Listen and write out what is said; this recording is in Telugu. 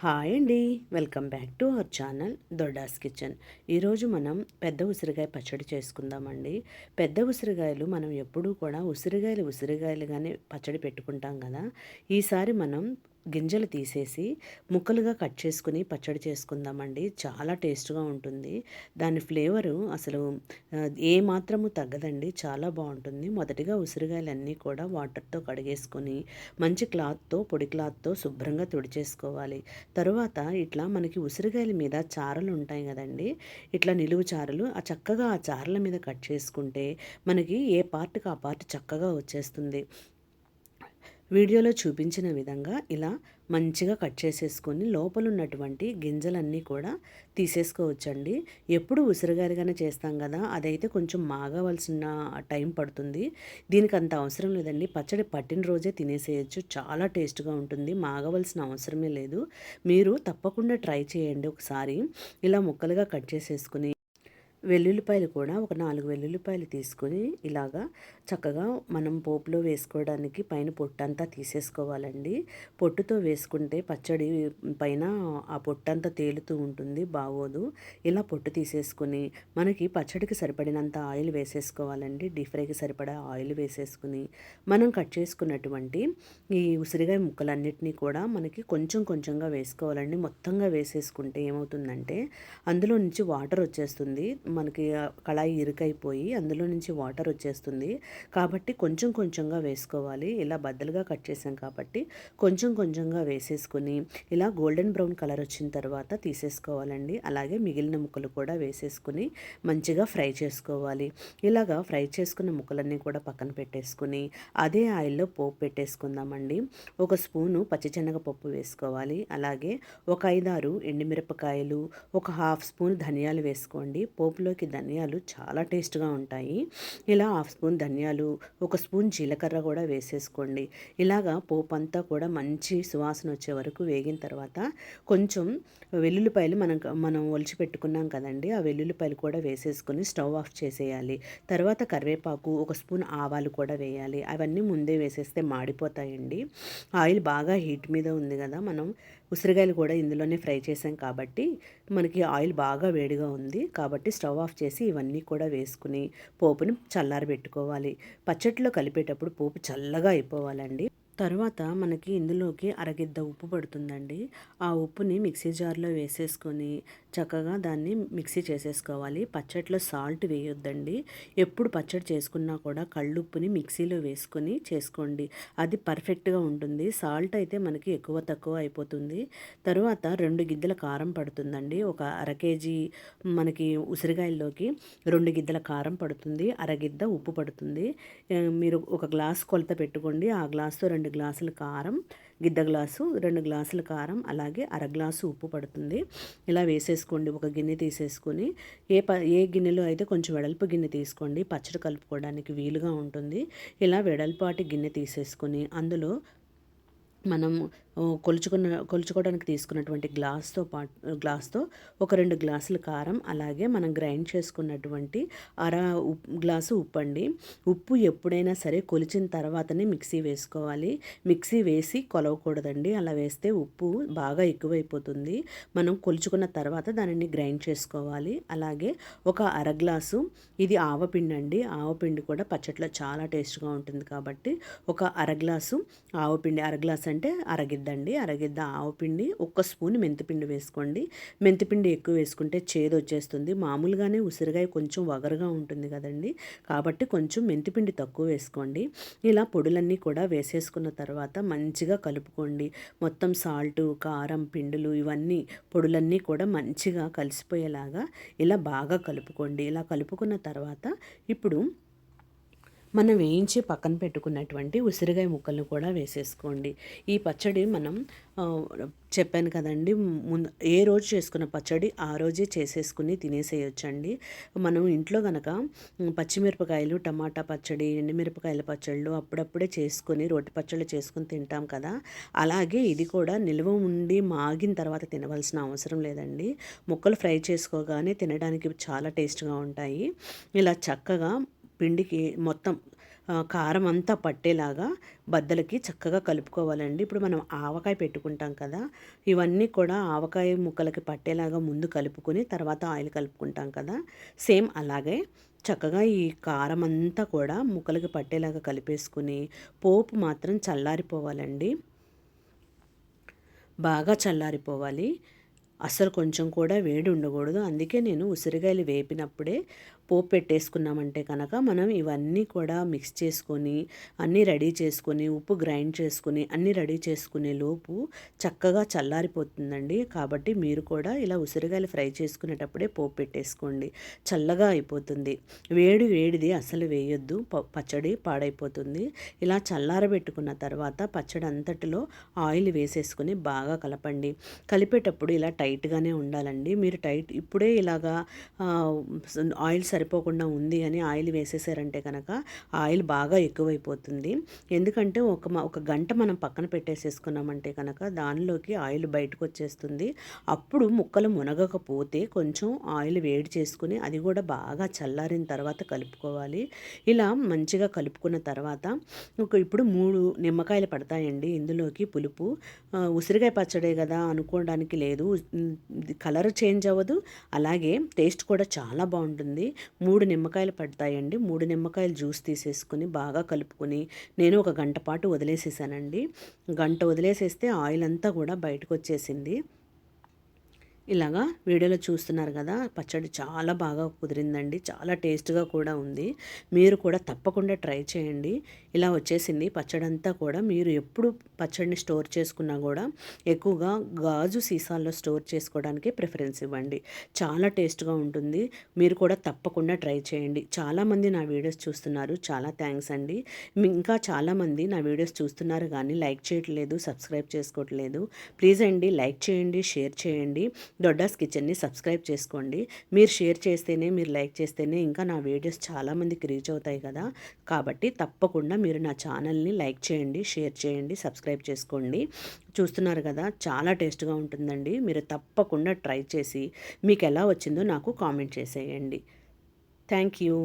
హాయ్ అండి. Welcome back to our channel దొడ్డాస్ kitchen. ఈరోజు మనం పెద్ద ఉసిరికాయ పచ్చడి చేసుకుందామండి. పెద్ద ఉసిరికాయలు మనం ఎప్పుడూ కూడా ఉసిరికాయలుగానే పచ్చడి పెట్టుకుంటాం కదా. ఈసారి మనం గింజలు తీసేసి ముక్కలుగా కట్ చేసుకుని పచ్చడి చేసుకుందామండి. చాలా టేస్ట్గా ఉంటుంది. దాని ఫ్లేవరు అసలు ఏ మాత్రము తగ్గదండి. చాలా బాగుంటుంది. మొదటిగా ఉసిరికాయలన్నీ కూడా వాటర్తో కడిగేసుకొని మంచి క్లాత్తో పొడి క్లాత్తో శుభ్రంగా తుడిచేసుకోవాలి. తరువాత ఇట్లా మనకి ఉసిరికాయల మీద చారలు ఉంటాయి కదండి. ఇట్లా నిలువు చారలు చక్కగా ఆ చారల మీద కట్ చేసుకుంటే మనకి ఏ పార్ట్కి ఆ పార్ట్ చక్కగా వచ్చేస్తుంది. వీడియోలో చూపించిన విధంగా ఇలా మంచిగా కట్ చేసేసుకొని లోపల ఉన్నటువంటి గింజలన్నీ కూడా తీసేసుకోవచ్చండి. ఎప్పుడు ఉసిరిగాయలుగానే చేస్తాం కదా, అదైతే కొంచెం మాగవలసిన టైం పడుతుంది. దీనికి అంత అవసరం లేదండి. పచ్చడి పట్టిన రోజే తినేసేయచ్చు. చాలా టేస్ట్గా ఉంటుంది. మాగవలసిన అవసరమే లేదు. మీరు తప్పకుండా ట్రై చేయండి ఒకసారి. ఇలా ముక్కలుగా కట్ చేసేసుకుని వెల్లుల్లిపాయలు కూడా ఒక 4 వెల్లుల్లిపాయలు తీసుకొని ఇలాగా చక్కగా మనం పోపులో వేసుకోవడానికి పైన పొట్టంతా తీసేసుకోవాలండి. పొట్టుతో వేసుకుంటే పచ్చడి పైన ఆ పొట్టంతా తేలుతూ ఉంటుంది, బాగోదు. ఇలా పొట్టు తీసేసుకుని మనకి పచ్చడికి సరిపడినంత ఆయిల్ వేసేసుకోవాలండి. డీప్ ఫ్రైకి సరిపడా ఆయిల్ వేసేసుకుని మనం కట్ చేసుకున్నటువంటి ఈ ఉసిరికాయ ముక్కలన్నిటినీ కూడా మనకి కొంచెం కొంచెంగా వేసుకోవాలండి. మొత్తంగా వేసేసుకుంటే ఏమవుతుందంటే అందులో నుంచి వాటర్ వచ్చేస్తుంది. మనకి కళాయి ఇరుకైపోయి అందులో నుంచి వాటర్ వచ్చేస్తుంది. కాబట్టి కొంచెం కొంచెంగా వేసుకోవాలి. ఇలా బద్దలుగా కట్ చేసాం కాబట్టి కొంచెం కొంచెంగా వేసేసుకుని ఇలా గోల్డెన్ బ్రౌన్ కలర్ వచ్చిన తర్వాత తీసేసుకోవాలండి. అలాగే మిగిలిన ముక్కలు కూడా వేసేసుకుని మంచిగా ఫ్రై చేసుకోవాలి. ఇలాగా ఫ్రై చేసుకున్న ముక్కలన్నీ కూడా పక్కన పెట్టేసుకుని అదే ఆయిల్లో పోపు పెట్టేసుకుందామండి. ఒక స్పూను పచ్చిశనగపప్పు వేసుకోవాలి. అలాగే ఒక 5-6 ఎండుమిరపకాయలు, ఒక హాఫ్ స్పూన్ ధనియాలు వేసుకోండి. పోపులోకి ధనియాలు చాలా టేస్ట్గా ఉంటాయి. ఇలా హాఫ్ స్పూన్ ధనియాలు, ఒక స్పూన్ జీలకర్ర కూడా వేసేసుకోండి. ఇలాగా పోపు అంతా కూడా మంచి సువాసన వచ్చే వరకు వేగిన తర్వాత కొంచెం వెల్లుల్లిపాయలు మనం ఒలిచి పెట్టుకున్నాం కదండి, ఆ వెల్లుల్లిపాయలు కూడా వేసేసుకొని స్టవ్ ఆఫ్ చేసేయాలి. తర్వాత కరివేపాకు, ఒక స్పూన్ ఆవాలు కూడా వేయాలి. అవన్నీ ముందే వేసేస్తే మాడిపోతాయండి. ఆయిల్ బాగా హీట్ మీద ఉంది కదా, మనం ఉసిరికాయలు కూడా ఇందులోనే ఫ్రై చేసాం కాబట్టి మనకి ఆయిల్ బాగా వేడిగా ఉంది. కాబట్టి స్టవ్ ఆఫ్ చేసి ఇవన్నీ కూడా వేసుకుని పోపుని చల్లారబెట్టుకోవాలి. పచ్చట్లో కలిపేటప్పుడు పోపు చల్లగా అయిపోవాలండి. తర్వాత మనకి ఇందులోకి అరగిద్ద ఉప్పు పడుతుందండి. ఆ ఉప్పుని మిక్సీ జార్లో వేసేసుకొని చక్కగా దాన్ని మిక్సీ చేసేసుకోవాలి. పచ్చట్లో సాల్ట్ వేయొద్దండి. ఎప్పుడు పచ్చడి చేసుకున్నా కూడా కళ్ళుప్పుని మిక్సీలో వేసుకొని చేసుకోండి. అది పర్ఫెక్ట్గా ఉంటుంది. సాల్ట్ అయితే మనకి ఎక్కువ తక్కువ అయిపోతుంది. తరువాత 2 గిద్దల కారం పడుతుందండి. ఒక అర కేజీ మనకి ఉసిరికాయల్లోకి 2 గిద్దల కారం పడుతుంది, అరగిద్ద ఉప్పు పడుతుంది. మీరు ఒక గ్లాస్ కొలత పెట్టుకోండి. ఆ గ్లాస్తో 2 గ్లాసుల కారం, గిద్ద గ్లాసు 2 గ్లాసుల కారం, అలాగే అర గ్లాసు ఉప్పు పడుతుంది. ఇలా వేసేసుకోండి. ఒక గిన్నె తీసేసుకొని ఏ గిన్నెలో అయితే కొంచెం వెడల్పు గిన్నె తీసుకోండి, పచ్చడి కలుపుకోవడానికి వీలుగా ఉంటుంది. ఇలా వెడల్పాటి గిన్నె తీసేసుకొని అందులో మనం కొలుచుకోవడానికి తీసుకున్నటువంటి గ్లాస్తో ఒక 2 గ్లాసుల కారం, అలాగే మనం గ్రైండ్ చేసుకున్నటువంటి అర గ్లాసు ఉప్పు అండి. ఉప్పు ఎప్పుడైనా సరే కొలిచిన తర్వాతనే మిక్సీ వేసుకోవాలి. మిక్సీ వేసి కొలవకూడదండి. అలా వేస్తే ఉప్పు బాగా ఎక్కువైపోతుంది. మనం కొలుచుకున్న తర్వాత దానిని గ్రైండ్ చేసుకోవాలి. అలాగే ఒక అర గ్లాసు ఇది ఆవపిండి అండి. ఆవపిండి కూడా పచ్చట్లో చాలా టేస్ట్గా ఉంటుంది కాబట్టి ఒక అర గ్లాసు ఆవపిండి, అర గ్లాసు అంటే అరగిద్ద ఆవపిండి, ఒక్క స్పూన్ మెంతిపిండి వేసుకోండి. మెంతిపిండి ఎక్కువ వేసుకుంటే చేదు వచ్చేస్తుంది. మామూలుగానే ఉసిరికాయ కొంచెం వగరుగా ఉంటుంది కదండి, కాబట్టి కొంచెం మెంతిపిండి తక్కువ వేసుకోండి. ఇలా పొడులన్నీ కూడా వేసేసుకున్న తర్వాత మంచిగా కలుపుకోండి. మొత్తం సాల్టు, కారం, పిండులు ఇవన్నీ పొడులన్నీ కూడా మంచిగా కలిసిపోయేలాగా ఇలా బాగా కలుపుకోండి. ఇలా కలుపుకున్న తర్వాత ఇప్పుడు మనం వేయించి పక్కన పెట్టుకున్నటువంటి ఉసిరికాయ ముక్కలను కూడా వేసేసుకోండి. ఈ పచ్చడి మనం చెప్పాను కదండి, ఏ రోజు చేసుకున్న పచ్చడి ఆ రోజే చేసేసుకుని తినేసేయొచ్చండి. మనం ఇంట్లో గనక పచ్చిమిరపకాయలు, టమాటా పచ్చడి, ఎండుమిరపకాయల పచ్చళ్ళు అప్పుడప్పుడే చేసుకొని రోటి పచ్చళ్ళు చేసుకొని తింటాం కదా, అలాగే ఇది కూడా నిల్వ ఉండి మాగిన తర్వాత తినవలసిన అవసరం లేదండి. ముక్కలు ఫ్రై చేసుకోగానే తినడానికి చాలా టేస్ట్గా ఉంటాయి. ఇలా చక్కగా పిండికి మొత్తం కారం అంతా పట్టేలాగా బద్దలకి చక్కగా కలుపుకోవాలండి. ఇప్పుడు మనం ఆవకాయ పెట్టుకుంటాం కదా, ఇవన్నీ కూడా ఆవకాయ ముక్కలకి పట్టేలాగా ముందు కలుపుకొని తర్వాత ఆయిల్ కలుపుకుంటాం కదా, సేమ్ అలాగే చక్కగా ఈ కారం అంతా కూడా ముక్కలకి పట్టేలాగా కలిపేసుకుని పోపు మాత్రం చల్లారిపోవాలండి. బాగా చల్లారిపోవాలి. అస్సలు కొంచెం కూడా వేడి ఉండకూడదు. అందుకే నేను ఉసిరికాయలు వేపినప్పుడే పోపు పెట్టేసుకున్నామంటే కనుక మనం ఇవన్నీ కూడా మిక్స్ చేసుకొని అన్నీ రెడీ చేసుకొని ఉప్పు గ్రైండ్ చేసుకొని అన్నీ రెడీ చేసుకునే లోపు చక్కగా చల్లారిపోతుందండి. కాబట్టి మీరు కూడా ఇలా ఉసిరికాయలు ఫ్రై చేసుకునేటప్పుడే పోపు పెట్టేసుకోండి. చల్లగా అయిపోతుంది. వేడిది అసలు వేయొద్దు, పచ్చడి పాడైపోతుంది. ఇలా చల్లారబెట్టుకున్న తర్వాత పచ్చడి అంతటిలో ఆయిల్ వేసేసుకొని బాగా కలపండి. కలిపేటప్పుడు ఇలా టైట్గానే ఉండాలండి. మీరు ఇప్పుడే ఇలాగా ఆయిల్ సరిపోకుండా ఉంది అని ఆయిల్ వేసేసారంటే కనుక ఆయిల్ బాగా ఎక్కువైపోతుంది. ఎందుకంటే ఒక గంట మనం పక్కన పెట్టేసేసుకున్నామంటే కనుక దానిలోకి ఆయిల్ బయటకు వచ్చేస్తుంది. అప్పుడు ముక్కలు మునగకపోతే కొంచెం ఆయిల్ వేడి చేసుకుని అది కూడా బాగా చల్లారిన తర్వాత కలుపుకోవాలి. ఇలా మంచిగా కలుపుకున్న తర్వాత ఇప్పుడు 3 నిమ్మకాయలు పడతాయండి ఇందులోకి పులుపు. ఉసిరికాయ పచ్చడే కదా అనుకోవడానికి లేదు. కలర్ చేంజ్ అవ్వదు, అలాగే టేస్ట్ కూడా చాలా బాగుంటుంది. 3 నిమ్మకాయలు పడతాయండి. 3 నిమ్మకాయలు జ్యూస్ తీసేసుకుని బాగా కలుపుకొని నేను ఒక గంట పాటు వదిలేసేసానండి. గంట వదిలేసేస్తే ఆయిల్ అంతా కూడా బయటకు వచ్చేసింది. ఇలాగా వీడియోలో చూస్తున్నారు కదా, పచ్చడి చాలా బాగా కుదిరిందండి. చాలా టేస్ట్గా కూడా ఉంది. మీరు కూడా తప్పకుండా ట్రై చేయండి. ఇలా వచ్చేసింది పచ్చడి అంతా కూడా. మీరు ఎప్పుడు పచ్చడిని స్టోర్ చేసుకున్నా కూడా ఎక్కువగా గాజు సీసాల్లో స్టోర్ చేసుకోవడానికి ప్రిఫరెన్స్ ఇవ్వండి. చాలా టేస్ట్గా ఉంటుంది. మీరు కూడా తప్పకుండా ట్రై చేయండి. చాలామంది నా వీడియోస్ చూస్తున్నారు, చాలా థ్యాంక్స్ అండి. ఇంకా చాలామంది నా వీడియోస్ చూస్తున్నారు కానీ లైక్ చేయట్లేదు, సబ్స్క్రైబ్ చేసుకోవట్లేదు. ప్లీజ్ అండి లైక్ చేయండి, షేర్ చేయండి. దొడ్డాస్ కిచెన్ని సబ్స్క్రైబ్ చేసుకోండి. మీరు షేర్ చేస్తేనే, మీరు లైక్ చేస్తేనే ఇంకా నా వీడియోస్ చాలామందికి రీచ్ అవుతాయి కదా. కాబట్టి తప్పకుండా మీరు నా ఛానల్ని లైక్ చేయండి, షేర్ చేయండి, సబ్స్క్రైబ్ చేసుకోండి. చూస్తున్నారు కదా, చాలా టేస్ట్గా ఉంటుందండి. మీరు తప్పకుండా ట్రై చేసి మీకు ఎలా వచ్చిందో నాకు కామెంట్ చేసేయండి. Thank you.